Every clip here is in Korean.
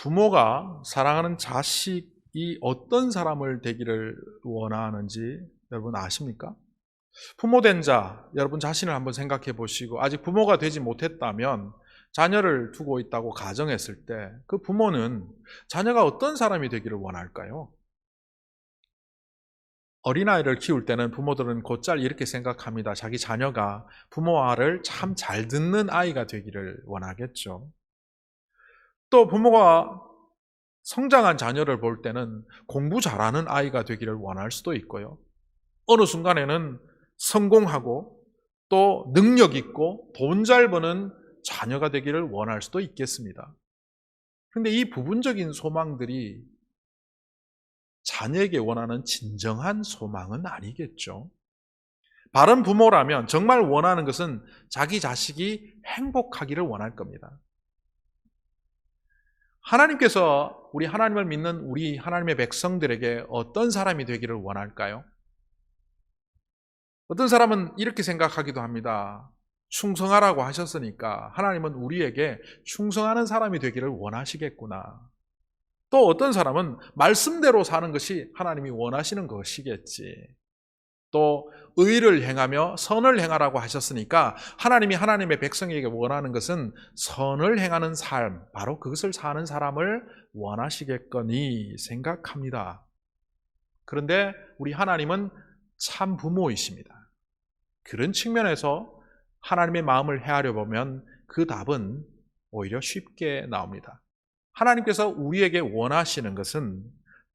부모가 사랑하는 자식이 어떤 사람을 되기를 원하는지 여러분 아십니까? 부모 된 자, 여러분 자신을 한번 생각해 보시고 아직 부모가 되지 못했다면 자녀를 두고 있다고 가정했을 때 그 부모는 자녀가 어떤 사람이 되기를 원할까요? 어린아이를 키울 때는 부모들은 곧잘 이렇게 생각합니다. 자기 자녀가 부모 말을 참 잘 듣는 아이가 되기를 원하겠죠. 또 부모가 성장한 자녀를 볼 때는 공부 잘하는 아이가 되기를 원할 수도 있고요. 어느 순간에는 성공하고 또 능력 있고 돈 잘 버는 자녀가 되기를 원할 수도 있겠습니다. 그런데 이 부분적인 소망들이 자녀에게 원하는 진정한 소망은 아니겠죠. 바른 부모라면 정말 원하는 것은 자기 자식이 행복하기를 원할 겁니다. 하나님께서 우리 하나님을 믿는 우리 하나님의 백성들에게 어떤 사람이 되기를 원할까요? 어떤 사람은 이렇게 생각하기도 합니다. 충성하라고 하셨으니까 하나님은 우리에게 충성하는 사람이 되기를 원하시겠구나. 또 어떤 사람은 말씀대로 사는 것이 하나님이 원하시는 것이겠지. 또 의를 행하며 선을 행하라고 하셨으니까 하나님이 하나님의 백성에게 원하는 것은 선을 행하는 삶, 바로 그것을 사는 사람을 원하시겠거니 생각합니다. 그런데 우리 하나님은 참 부모이십니다. 그런 측면에서 하나님의 마음을 헤아려 보면 그 답은 오히려 쉽게 나옵니다. 하나님께서 우리에게 원하시는 것은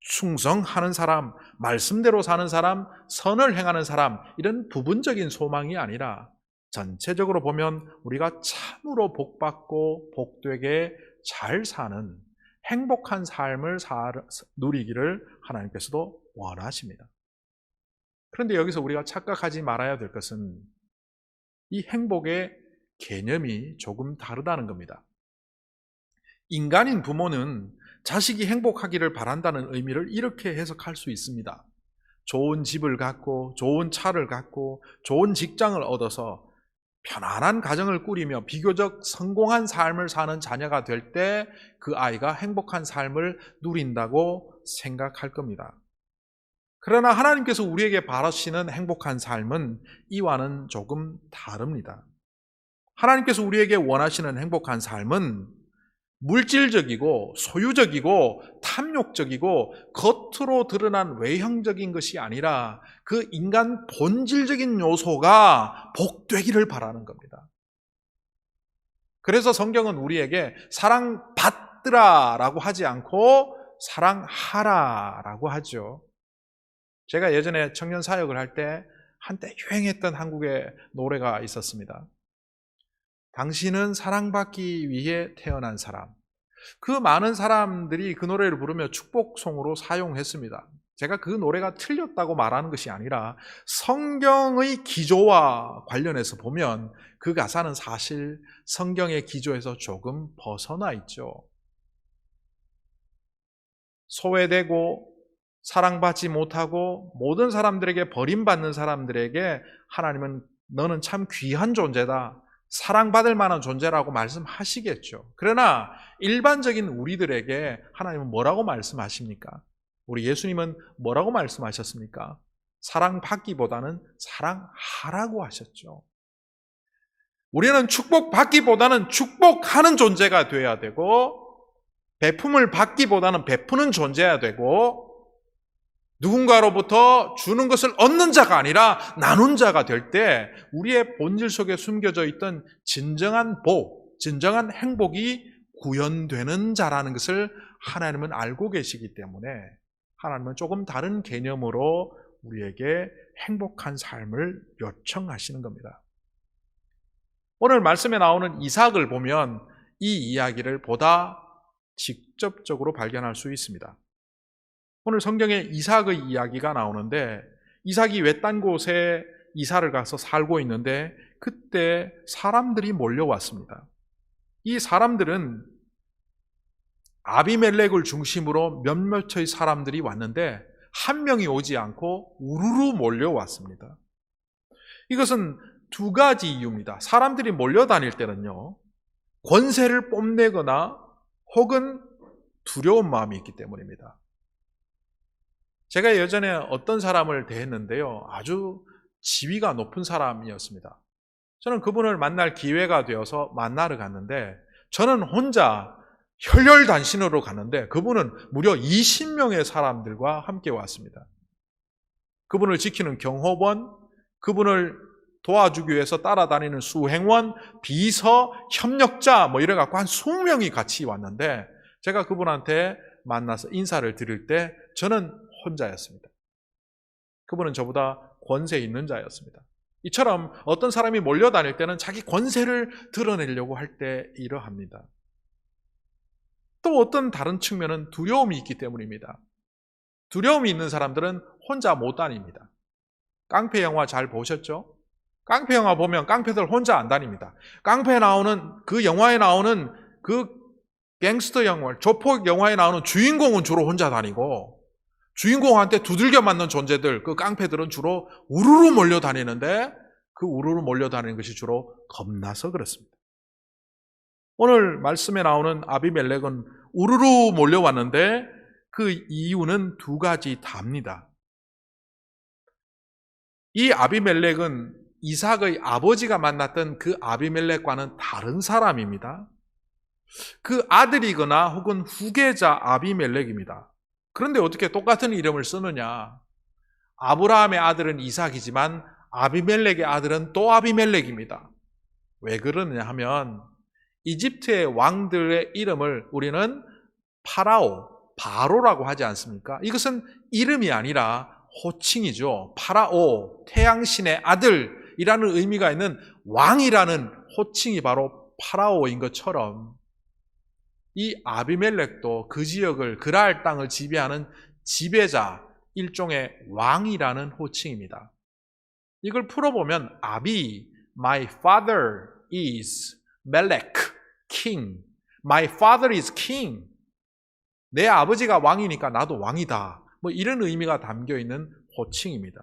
충성하는 사람, 말씀대로 사는 사람, 선을 행하는 사람, 이런 부분적인 소망이 아니라 전체적으로 보면 우리가 참으로 복받고 복되게 잘 사는 행복한 삶을 누리기를 하나님께서도 원하십니다. 그런데 여기서 우리가 착각하지 말아야 될 것은 이 행복의 개념이 조금 다르다는 겁니다. 인간인 부모는 자식이 행복하기를 바란다는 의미를 이렇게 해석할 수 있습니다. 좋은 집을 갖고 좋은 차를 갖고 좋은 직장을 얻어서 편안한 가정을 꾸리며 비교적 성공한 삶을 사는 자녀가 될 때 그 아이가 행복한 삶을 누린다고 생각할 겁니다. 그러나 하나님께서 우리에게 바라시는 행복한 삶은 이와는 조금 다릅니다. 하나님께서 우리에게 원하시는 행복한 삶은 물질적이고 소유적이고 탐욕적이고 겉으로 드러난 외형적인 것이 아니라 그 인간 본질적인 요소가 복되기를 바라는 겁니다. 그래서 성경은 우리에게 사랑받으라라고 하지 않고 사랑하라라고 하죠. 제가 예전에 청년 사역을 할 때 한때 유행했던 한국의 노래가 있었습니다. 당신은 사랑받기 위해 태어난 사람. 그 많은 사람들이 그 노래를 부르며 축복송으로 사용했습니다. 제가 그 노래가 틀렸다고 말하는 것이 아니라 성경의 기조와 관련해서 보면 그 가사는 사실 성경의 기조에서 조금 벗어나 있죠. 소외되고 사랑받지 못하고 모든 사람들에게 버림받는 사람들에게 하나님은 너는 참 귀한 존재다, 사랑받을 만한 존재라고 말씀하시겠죠. 그러나 일반적인 우리들에게 하나님은 뭐라고 말씀하십니까? 우리 예수님은 뭐라고 말씀하셨습니까? 사랑받기보다는 사랑하라고 하셨죠. 우리는 축복받기보다는 축복하는 존재가 되어야 되고, 베품을 받기보다는 베푸는 존재야 되고, 누군가로부터 주는 것을 얻는 자가 아니라 나눈 자가 될 때 우리의 본질 속에 숨겨져 있던 진정한 복, 진정한 행복이 구현되는 자라는 것을 하나님은 알고 계시기 때문에 하나님은 조금 다른 개념으로 우리에게 행복한 삶을 요청하시는 겁니다. 오늘 말씀에 나오는 이삭을 보면 이 이야기를 보다 직접적으로 발견할 수 있습니다. 오늘 성경에 이삭의 이야기가 나오는데 이삭이 외딴 곳에 이사를 가서 살고 있는데 그때 사람들이 몰려왔습니다. 이 사람들은 아비멜렉을 중심으로 몇몇의 사람들이 왔는데 한 명이 오지 않고 우르르 몰려왔습니다. 이것은 두 가지 이유입니다. 사람들이 몰려다닐 때는요, 권세를 뽐내거나 혹은 두려운 마음이 있기 때문입니다. 제가 예전에 어떤 사람을 대했는데요. 아주 지위가 높은 사람이었습니다. 저는 그분을 만날 기회가 되어서 만나러 갔는데 저는 혼자 혈혈단신으로 갔는데 그분은 무려 20명의 사람들과 함께 왔습니다. 그분을 지키는 경호원, 그분을 도와주기 위해서 따라다니는 수행원, 비서, 협력자 이래갖고 한 20명이 같이 왔는데 제가 그분한테 만나서 인사를 드릴 때 저는 혼자였습니다. 그분은 저보다 권세 있는 자였습니다. 이처럼 어떤 사람이 몰려다닐 때는 자기 권세를 드러내려고 할 때 이러합니다. 또 어떤 다른 측면은 두려움이 있기 때문입니다. 두려움이 있는 사람들은 혼자 못 다닙니다. 깡패 영화 잘 보셨죠? 깡패 영화 보면 깡패들 혼자 안 다닙니다. 깡패 나오는 그 영화에 나오는 그 갱스터 영화, 조폭 영화에 나오는 주인공은 주로 혼자 다니고 주인공한테 두들겨 맞는 존재들, 그 깡패들은 주로 우르르 몰려다니는데 그 우르르 몰려다니는 것이 주로 겁나서 그렇습니다. 오늘 말씀에 나오는 아비멜렉은 우르르 몰려왔는데 그 이유는 두 가지 답니다. 이 아비멜렉은 이삭의 아버지가 만났던 그 아비멜렉과는 다른 사람입니다. 그 아들이거나 혹은 후계자 아비멜렉입니다. 그런데 어떻게 똑같은 이름을 쓰느냐? 아브라함의 아들은 이삭이지만 아비멜렉의 아들은 또 아비멜렉입니다. 왜 그러느냐 하면 이집트의 왕들의 이름을 우리는 파라오, 바로라고 하지 않습니까? 이것은 이름이 아니라 호칭이죠. 파라오, 태양신의 아들이라는 의미가 있는 왕이라는 호칭이 바로 파라오인 것처럼 이 아비멜렉도 그 지역을, 그랄 땅을 지배하는 지배자, 일종의 왕이라는 호칭입니다. 이걸 풀어보면 아비, my father is 멜렉, king. My father is king. 내 아버지가 왕이니까 나도 왕이다. 이런 의미가 담겨있는 호칭입니다.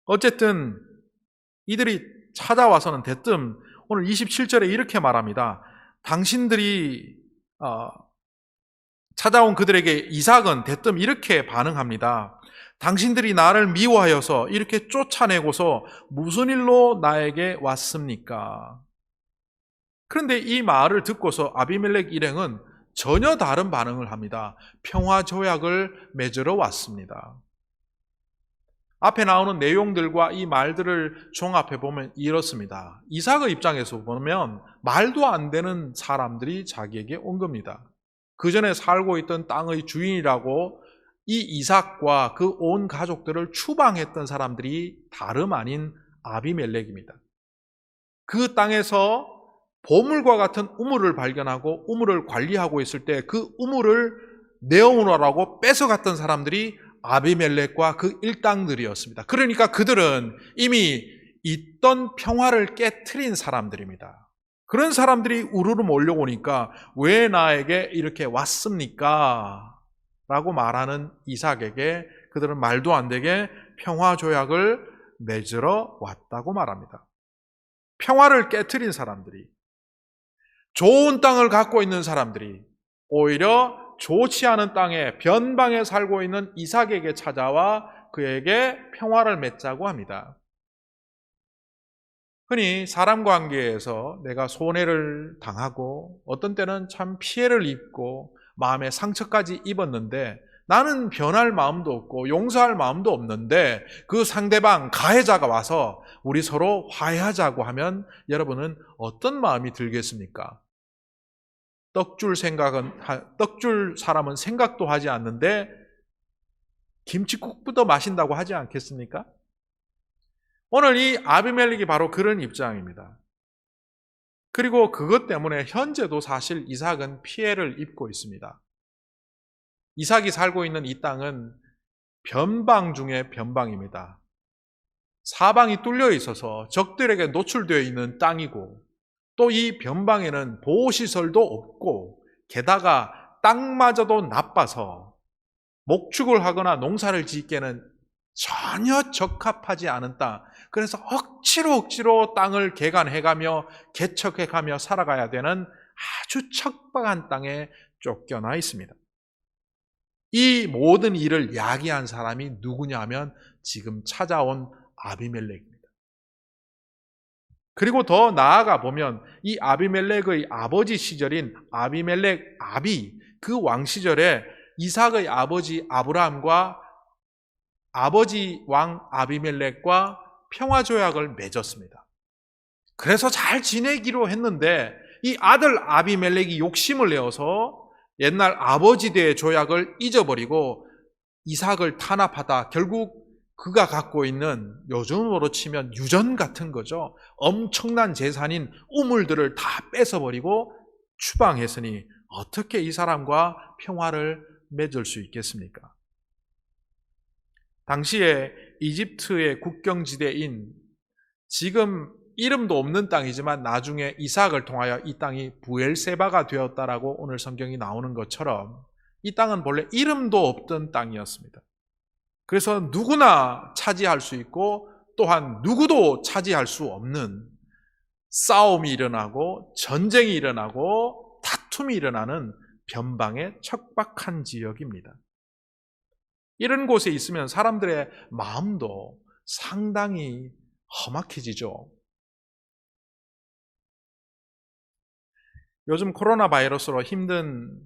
어쨌든 이들이 찾아와서는 대뜸 오늘 27절에 이렇게 말합니다. 당신들이 찾아온 그들에게 이삭은 대뜸 이렇게 반응합니다. 당신들이 나를 미워하여서 이렇게 쫓아내고서 무슨 일로 나에게 왔습니까? 그런데 이 말을 듣고서 아비멜렉 일행은 전혀 다른 반응을 합니다. 평화조약을 맺으러 왔습니다. 앞에 나오는 내용들과 이 말들을 종합해 보면 이렇습니다. 이삭의 입장에서 보면 말도 안 되는 사람들이 자기에게 온 겁니다. 그 전에 살고 있던 땅의 주인이라고 이 이삭과 그 온 가족들을 추방했던 사람들이 다름 아닌 아비멜렉입니다. 그 땅에서 보물과 같은 우물을 발견하고 우물을 관리하고 있을 때 그 우물을 내어오라고 뺏어갔던 사람들이 아비멜렉과 그 일당들이었습니다. 그러니까 그들은 이미 있던 평화를 깨트린 사람들입니다. 그런 사람들이 우르르 몰려오니까 왜 나에게 이렇게 왔습니까? 라고 말하는 이삭에게 그들은 말도 안 되게 평화조약을 맺으러 왔다고 말합니다. 평화를 깨트린 사람들이, 좋은 땅을 갖고 있는 사람들이 오히려 좋지 않은 땅에 변방에 살고 있는 이삭에게 찾아와 그에게 평화를 맺자고 합니다. 흔히 사람 관계에서 내가 손해를 당하고 어떤 때는 참 피해를 입고 마음에 상처까지 입었는데 나는 변할 마음도 없고 용서할 마음도 없는데 그 상대방 가해자가 와서 우리 서로 화해하자고 하면 여러분은 어떤 마음이 들겠습니까? 떡줄 사람은 생각도 하지 않는데 김칫국부터 마신다고 하지 않겠습니까? 오늘 이 아비멜렉이 바로 그런 입장입니다. 그리고 그것 때문에 현재도 사실 이삭은 피해를 입고 있습니다. 이삭이 살고 있는 이 땅은 변방 중에 변방입니다. 사방이 뚫려 있어서 적들에게 노출되어 있는 땅이고 또 이 변방에는 보호시설도 없고 게다가 땅마저도 나빠서 목축을 하거나 농사를 짓기에는 전혀 적합하지 않은 땅. 그래서 억지로 땅을 개간해가며 개척해가며 살아가야 되는 아주 척박한 땅에 쫓겨나 있습니다. 이 모든 일을 야기한 사람이 누구냐 하면 지금 찾아온 아비멜렉입니다. 그리고 더 나아가 보면 이 아비멜렉의 아버지 시절인 아비멜렉 아비, 그 왕 시절에 이삭의 아버지 아브라함과 아버지 왕 아비멜렉과 평화조약을 맺었습니다. 그래서 잘 지내기로 했는데 이 아들 아비멜렉이 욕심을 내어서 옛날 아버지 대의 조약을 잊어버리고 이삭을 탄압하다 결국 그가 갖고 있는 요즘으로 치면 유전 같은 거죠. 엄청난 재산인 우물들을 다 뺏어버리고 추방했으니 어떻게 이 사람과 평화를 맺을 수 있겠습니까? 당시에 이집트의 국경지대인 지금 이름도 없는 땅이지만 나중에 이삭을 통하여 이 땅이 부엘세바가 되었다라고 오늘 성경이 나오는 것처럼 이 땅은 본래 이름도 없던 땅이었습니다. 그래서 누구나 차지할 수 있고 또한 누구도 차지할 수 없는 싸움이 일어나고 전쟁이 일어나고 다툼이 일어나는 변방의 척박한 지역입니다. 이런 곳에 있으면 사람들의 마음도 상당히 험악해지죠. 요즘 코로나 바이러스로 힘든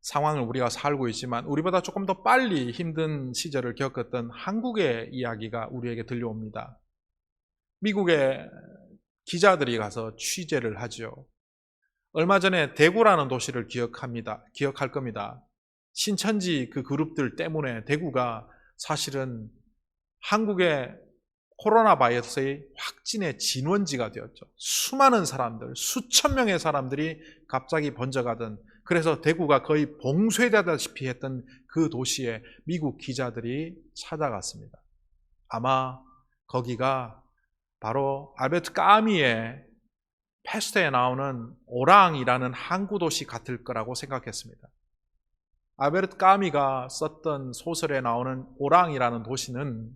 상황을 우리가 살고 있지만 우리보다 조금 더 빨리 힘든 시절을 겪었던 한국의 이야기가 우리에게 들려옵니다. 미국의 기자들이 가서 취재를 하죠. 얼마 전에 대구라는 도시를 기억할 겁니다. 신천지 그 그룹들 때문에 대구가 사실은 한국의 코로나 바이러스의 확진의 진원지가 되었죠. 수많은 사람들, 수천 명의 사람들이 갑자기 번져가던, 그래서 대구가 거의 봉쇄되다시피 했던 그 도시에 미국 기자들이 찾아갔습니다. 아마 거기가 바로 알베르트 까미의 패스트에 나오는 오랑이라는 항구 도시 같을 거라고 생각했습니다. 알베르트 까미가 썼던 소설에 나오는 오랑이라는 도시는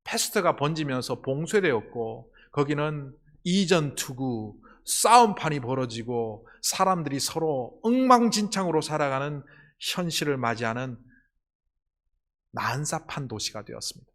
패스트가 번지면서 봉쇄되었고 거기는 이전투구, 싸움판이 벌어지고 사람들이 서로 엉망진창으로 살아가는 현실을 맞이하는 난잡한 도시가 되었습니다.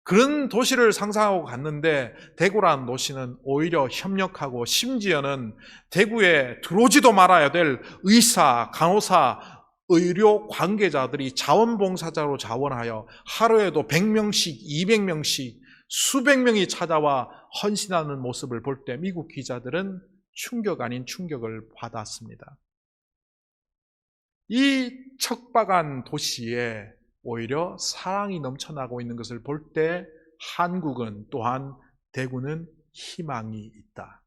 그런 도시를 상상하고 갔는데 대구라는 도시는 오히려 협력하고 심지어는 대구에 들어오지도 말아야 될 의사, 간호사, 의료 관계자들이 자원봉사자로 자원하여 하루에도 100명씩, 200명씩 수백 명이 찾아와 헌신하는 모습을 볼 때 미국 기자들은 충격 아닌 충격을 받았습니다. 이 척박한 도시에 오히려 사랑이 넘쳐나고 있는 것을 볼 때 한국은 또한 대구는 희망이 있다.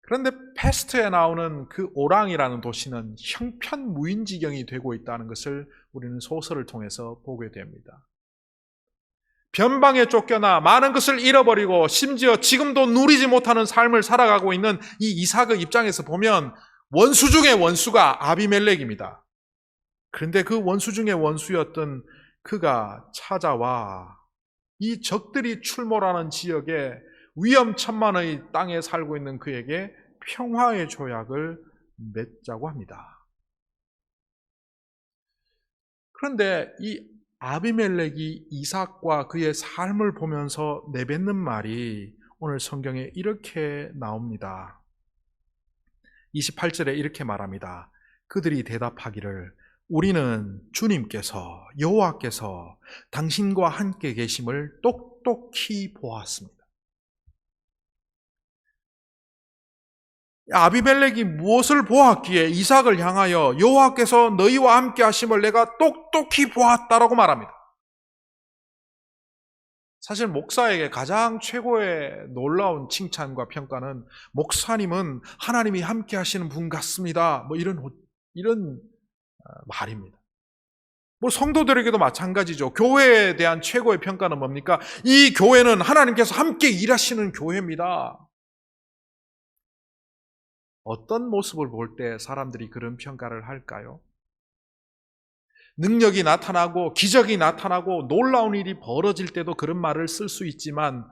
그런데 패스트에 나오는 그 오랑이라는 도시는 형편무인지경이 되고 있다는 것을 우리는 소설을 통해서 보게 됩니다. 변방에 쫓겨나 많은 것을 잃어버리고 심지어 지금도 누리지 못하는 삶을 살아가고 있는 이 이삭의 입장에서 보면 원수 중의 원수가 아비멜렉입니다. 그런데 그 원수 중의 원수였던 그가 찾아와 이 적들이 출몰하는 지역에 위험천만의 땅에 살고 있는 그에게 평화의 조약을 맺자고 합니다. 그런데 이 아비멜렉이 이삭과 그의 삶을 보면서 내뱉는 말이 오늘 성경에 이렇게 나옵니다. 28절에 이렇게 말합니다. 그들이 대답하기를 우리는 주님께서 여호와께서 당신과 함께 계심을 똑똑히 보았습니다. 아비멜렉이 무엇을 보았기에 이삭을 향하여 여호와께서 너희와 함께 하심을 내가 똑똑히 보았다라고 말합니다. 사실 목사에게 가장 최고의 놀라운 칭찬과 평가는 목사님은 하나님이 함께 하시는 분 같습니다. 이런 말입니다. 성도들에게도 마찬가지죠. 교회에 대한 최고의 평가는 뭡니까? 이 교회는 하나님께서 함께 일하시는 교회입니다. 어떤 모습을 볼 때 사람들이 그런 평가를 할까요? 능력이 나타나고 기적이 나타나고 놀라운 일이 벌어질 때도 그런 말을 쓸 수 있지만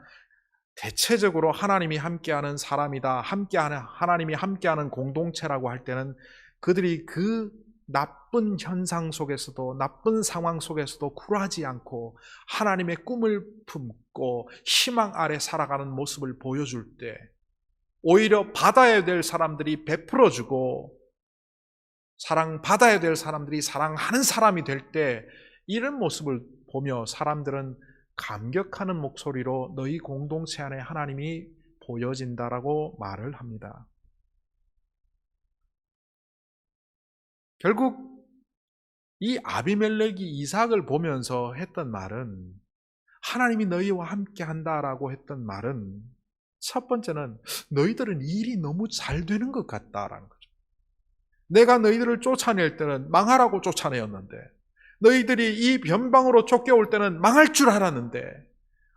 대체적으로 하나님이 함께하는 사람이다, 하나님이 함께하는 공동체라고 할 때는 그들이 그 나쁜 현상 속에서도, 나쁜 상황 속에서도 굴하지 않고 하나님의 꿈을 품고 희망 아래 살아가는 모습을 보여줄 때, 오히려 받아야 될 사람들이 베풀어주고 사랑받아야 될 사람들이 사랑하는 사람이 될 때, 이런 모습을 보며 사람들은 감격하는 목소리로 너희 공동체 안에 하나님이 보여진다라고 말을 합니다. 결국 이 아비멜렉이 이삭을 보면서 했던 말은, 하나님이 너희와 함께 한다라고 했던 말은, 첫 번째는 너희들은 일이 너무 잘 되는 것 같다라는 거죠. 내가 너희들을 쫓아낼 때는 망하라고 쫓아내었는데, 너희들이 이 변방으로 쫓겨올 때는 망할 줄 알았는데,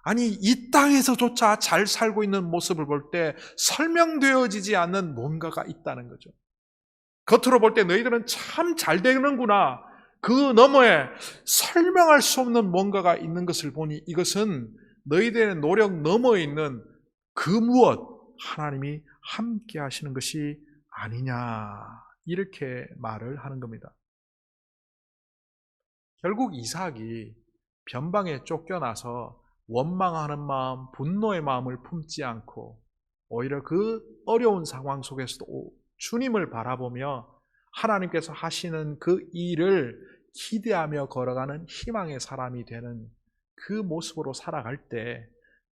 아니 이 땅에서조차 잘 살고 있는 모습을 볼 때 설명되어지지 않는 뭔가가 있다는 거죠. 겉으로 볼 때 너희들은 참 잘 되는구나, 그 너머에 설명할 수 없는 뭔가가 있는 것을 보니 이것은 너희들의 노력 너머에 있는 그 무엇, 하나님이 함께 하시는 것이 아니냐, 이렇게 말을 하는 겁니다. 결국 이삭이 변방에 쫓겨나서 원망하는 마음, 분노의 마음을 품지 않고 오히려 그 어려운 상황 속에서도 주님을 바라보며 하나님께서 하시는 그 일을 기대하며 걸어가는 희망의 사람이 되는 그 모습으로 살아갈 때,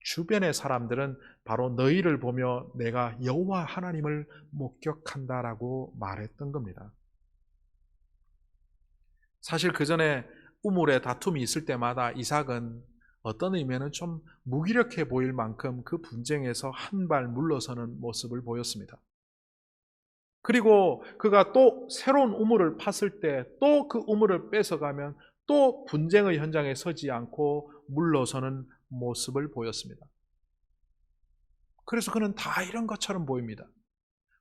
주변의 사람들은 바로 너희를 보며 내가 여호와 하나님을 목격한다라고 말했던 겁니다. 사실 그 전에 우물에 다툼이 있을 때마다 이삭은 어떤 의미에는 좀 무기력해 보일 만큼 그 분쟁에서 한 발 물러서는 모습을 보였습니다. 그리고 그가 또 새로운 우물을 팠을 때 또 그 우물을 뺏어가면 또 분쟁의 현장에 서지 않고 물러서는 모습을 보였습니다. 그래서 그는 다 이런 것처럼 보입니다.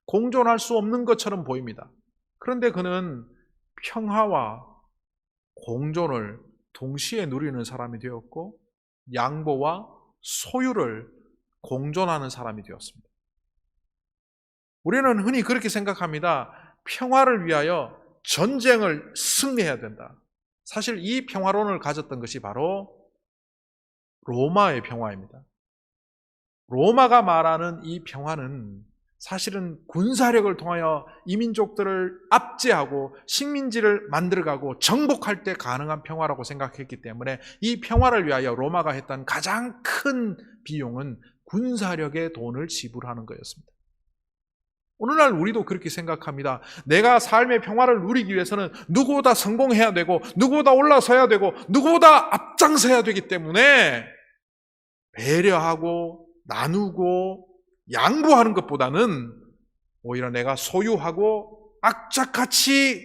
공존할 수 없는 것처럼 보입니다. 그런데 그는 평화와 공존을 동시에 누리는 사람이 되었고, 양보와 소유를 공존하는 사람이 되었습니다. 우리는 흔히 그렇게 생각합니다. 평화를 위하여 전쟁을 승리해야 된다. 사실 이 평화론을 가졌던 것이 바로 로마의 평화입니다. 로마가 말하는 이 평화는 사실은 군사력을 통하여 이민족들을 압제하고 식민지를 만들어가고 정복할 때 가능한 평화라고 생각했기 때문에 이 평화를 위하여 로마가 했던 가장 큰 비용은 군사력의 돈을 지불하는 거였습니다. 오늘날 우리도 그렇게 생각합니다. 내가 삶의 평화를 누리기 위해서는 누구보다 성공해야 되고 누구보다 올라서야 되고 누구보다 앞장서야 되기 때문에 배려하고 나누고 양보하는 것보다는 오히려 내가 소유하고 악착같이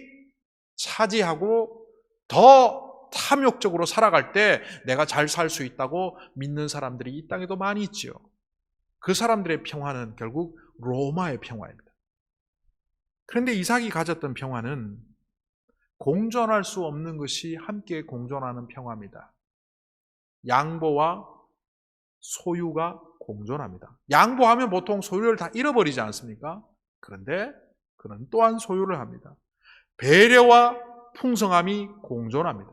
차지하고 더 탐욕적으로 살아갈 때 내가 잘 살 수 있다고 믿는 사람들이 이 땅에도 많이 있죠. 그 사람들의 평화는 결국 로마의 평화입니다. 그런데 이삭이 가졌던 평화는 공존할 수 없는 것이 함께 공존하는 평화입니다. 양보와 소유가 공존합니다. 양보하면 보통 소유를 다 잃어버리지 않습니까? 그런데 그는 또한 소유를 합니다. 배려와 풍성함이 공존합니다.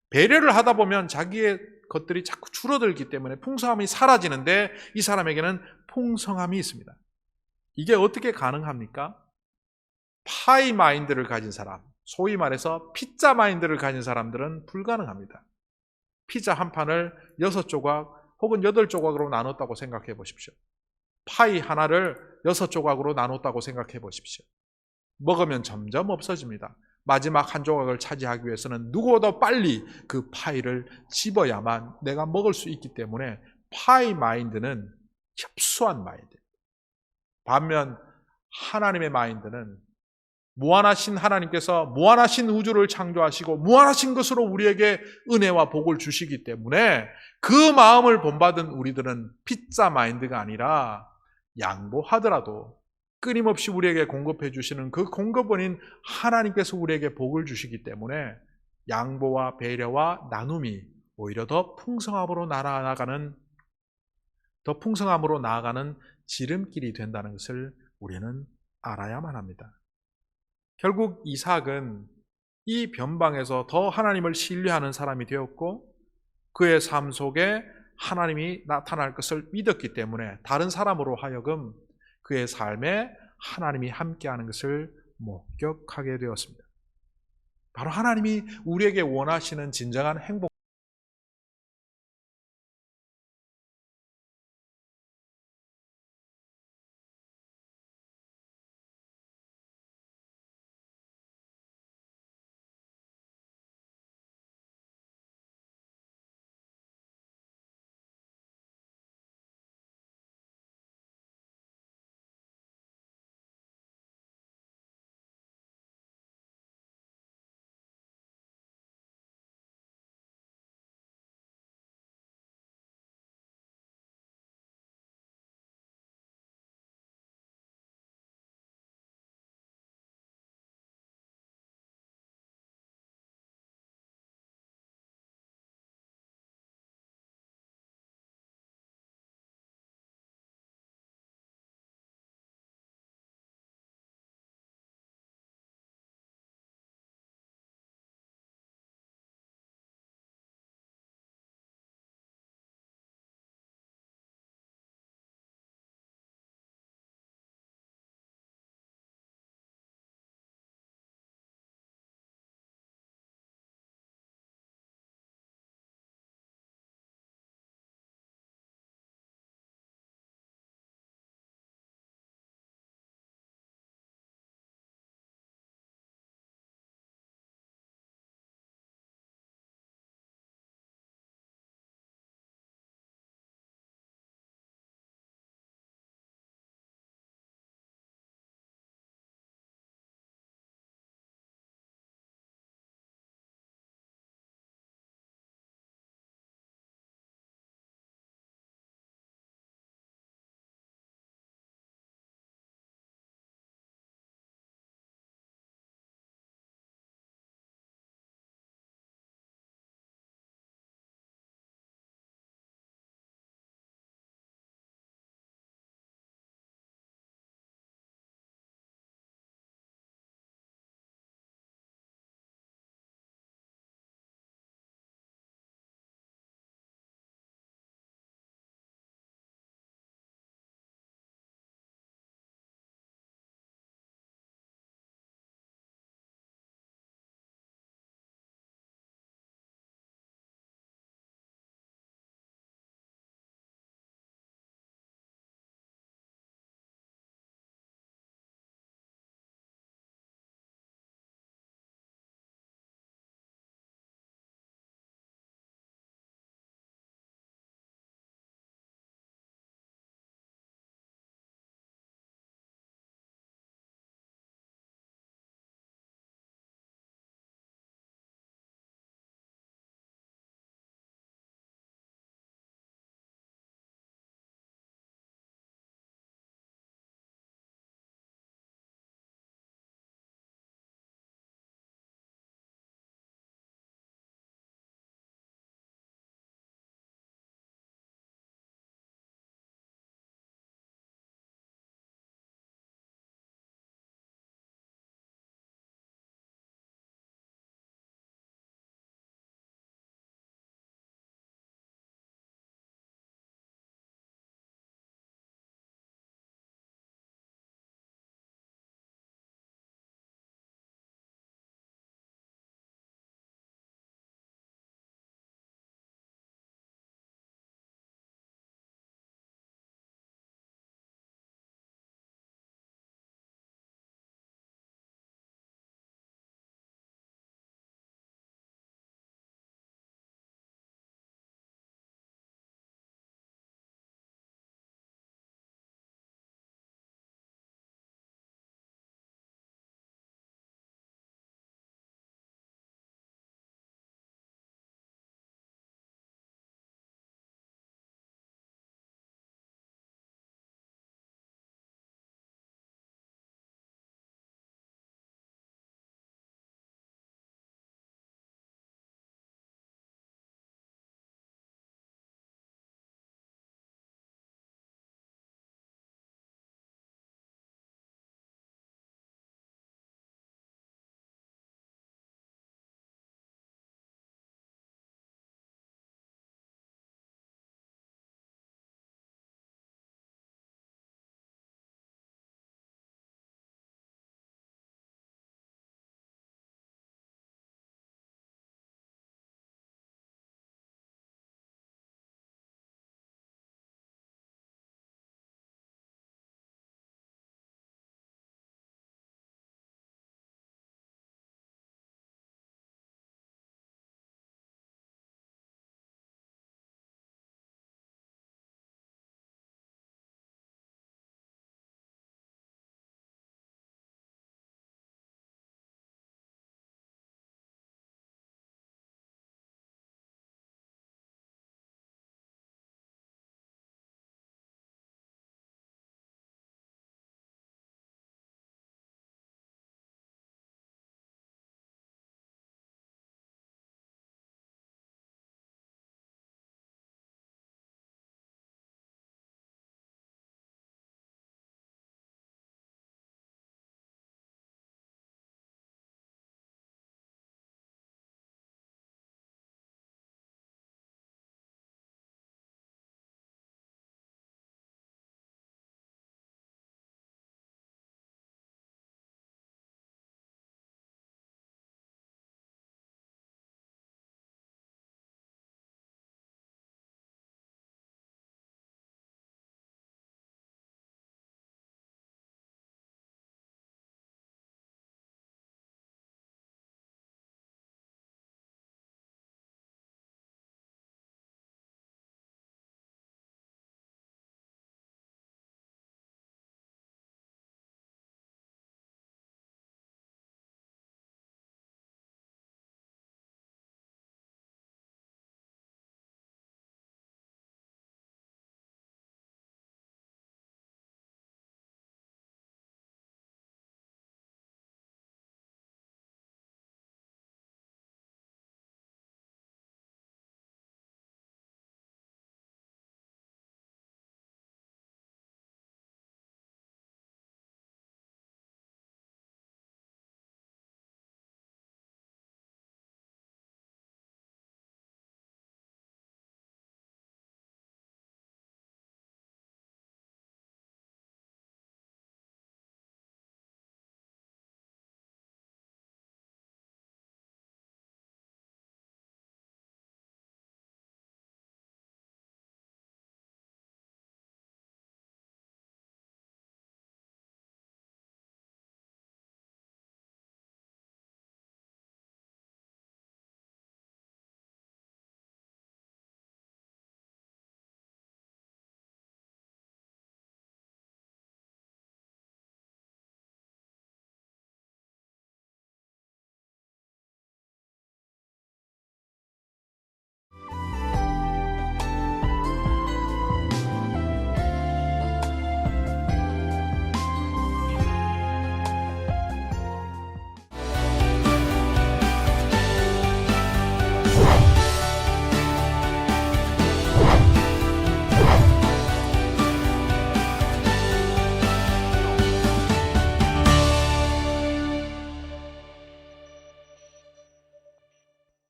배려를 하다 보면 자기의 것들이 자꾸 줄어들기 때문에 풍성함이 사라지는데, 이 사람에게는 풍성함이 있습니다. 이게 어떻게 가능합니까? 파이 마인드를 가진 사람, 소위 말해서 피자 마인드를 가진 사람들은 불가능합니다. 피자 한 판을 6조각 혹은 8조각으로 나눴다고 생각해 보십시오. 파이 하나를 6조각으로 나눴다고 생각해 보십시오. 먹으면 점점 없어집니다. 마지막 한 조각을 차지하기 위해서는 누구보다 빨리 그 파이를 집어야만 내가 먹을 수 있기 때문에 파이 마인드는 협소한 마인드. 반면 하나님의 마인드는 무한하신 하나님께서 무한하신 우주를 창조하시고 무한하신 것으로 우리에게 은혜와 복을 주시기 때문에 그 마음을 본받은 우리들은 피자 마인드가 아니라 양보하더라도 끊임없이 우리에게 공급해 주시는 그 공급원인 하나님께서 우리에게 복을 주시기 때문에 양보와 배려와 나눔이 오히려 더 풍성함으로 날아가는 더 풍성함으로 나아가는 지름길이 된다는 것을 우리는 알아야만 합니다. 결국 이삭은 이 변방에서 더 하나님을 신뢰하는 사람이 되었고 그의 삶 속에 하나님이 나타날 것을 믿었기 때문에 다른 사람으로 하여금 그의 삶에 하나님이 함께하는 것을 목격하게 되었습니다. 바로 하나님이 우리에게 원하시는 진정한 행복